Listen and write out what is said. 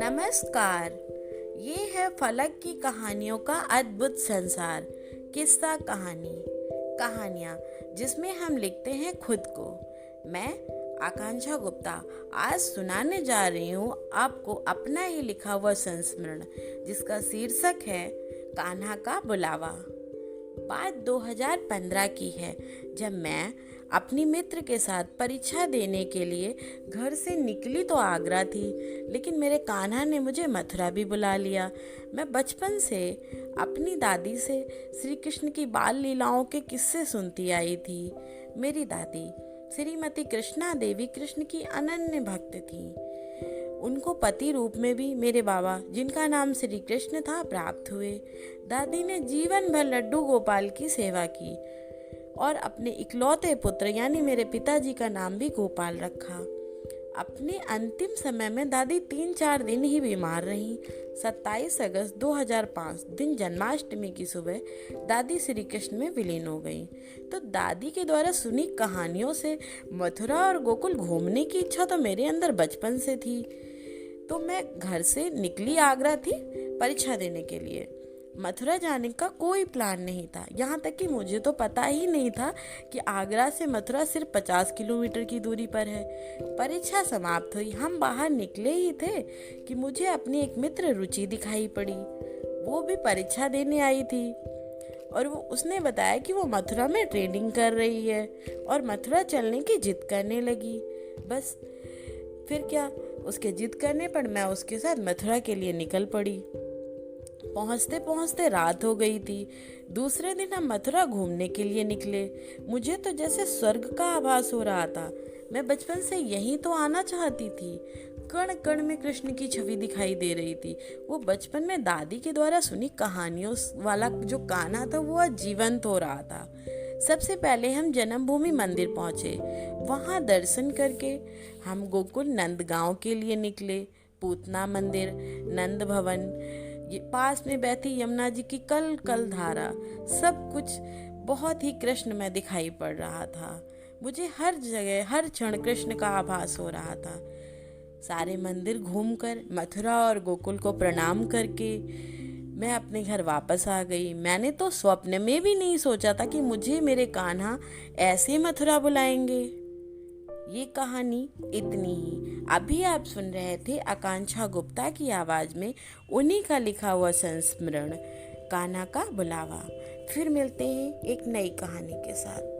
नमस्कार। ये है फलक की कहानियों का अद्भुत संसार। किस्सा कहानियाँ जिसमें हम लिखते हैं खुद को। मैं आकांक्षा गुप्ता आज सुनाने जा रही हूँ आपको अपना ही लिखा हुआ संस्मरण, जिसका शीर्षक है कान्हा का बुलावा। बात 2015 की है, जब मैं अपनी मित्र के साथ परीक्षा देने के लिए घर से निकली तो आगरा थी, लेकिन मेरे कान्हा ने मुझे मथुरा भी बुला लिया। मैं बचपन से अपनी दादी से श्री कृष्ण की बाल लीलाओं के किस्से सुनती आई थी। मेरी दादी श्रीमती कृष्णा देवी कृष्ण की अनन्य भक्त थी। उनको पति रूप में भी मेरे बाबा, जिनका नाम श्री कृष्ण था, प्राप्त हुए। दादी ने जीवन भर लड्डू गोपाल की सेवा की और अपने इकलौते पुत्र यानी मेरे पिताजी का नाम भी गोपाल रखा। अपने अंतिम समय में दादी 3-4 दिन ही बीमार रहीं। 27 अगस्त 2005 दिन जन्माष्टमी की सुबह दादी श्री कृष्ण में विलीन हो गई। तो दादी के द्वारा सुनी कहानियों से मथुरा और गोकुल घूमने की इच्छा तो मेरे अंदर बचपन से थी। तो मैं घर से निकली आगरा थी परीक्षा देने के लिए। मथुरा जाने का कोई प्लान नहीं था, यहाँ तक कि मुझे तो पता ही नहीं था कि आगरा से मथुरा सिर्फ 50 किलोमीटर की दूरी पर है। परीक्षा समाप्त हुई, हम बाहर निकले ही थे कि मुझे अपनी एक मित्र रुचि दिखाई पड़ी। वो भी परीक्षा देने आई थी और उसने बताया कि वो मथुरा में ट्रेनिंग कर रही है और मथुरा चलने की जिद करने लगी। बस फिर क्या, उसके जिद करने पर मैं उसके साथ मथुरा के लिए निकल पड़ी। पहुंचते पहुंचते रात हो गई थी। दूसरे दिन हम मथुरा घूमने के लिए निकले। मुझे तो जैसे स्वर्ग का आभास हो रहा था। मैं बचपन से यहीं तो आना चाहती थी। कण कण में कृष्ण की छवि दिखाई दे रही थी। वो बचपन में दादी के द्वारा सुनी कहानियों वाला जो कान्हा था वो आज जीवंत हो रहा था। सबसे पहले हम जन्मभूमि मंदिर पहुंचे। वहां दर्शन करके हम गोकुल नंदगांव के लिए निकले। पूतना मंदिर, नंद भवन, ये पास में बहती यमुना जी की कल कल धारा, सब कुछ बहुत ही कृष्ण में दिखाई पड़ रहा था। मुझे हर जगह हर क्षण कृष्ण का आभास हो रहा था। सारे मंदिर घूमकर मथुरा और गोकुल को प्रणाम करके मैं अपने घर वापस आ गई। मैंने तो स्वप्न में भी नहीं सोचा था कि मुझे मेरे कान्हा ऐसे मथुरा बुलाएंगे। ये कहानी इतनी ही। अभी आप सुन रहे थे आकांक्षा गुप्ता की आवाज में उन्हीं का लिखा हुआ संस्मरण कान्हा का बुलावा। फिर मिलते हैं एक नई कहानी के साथ।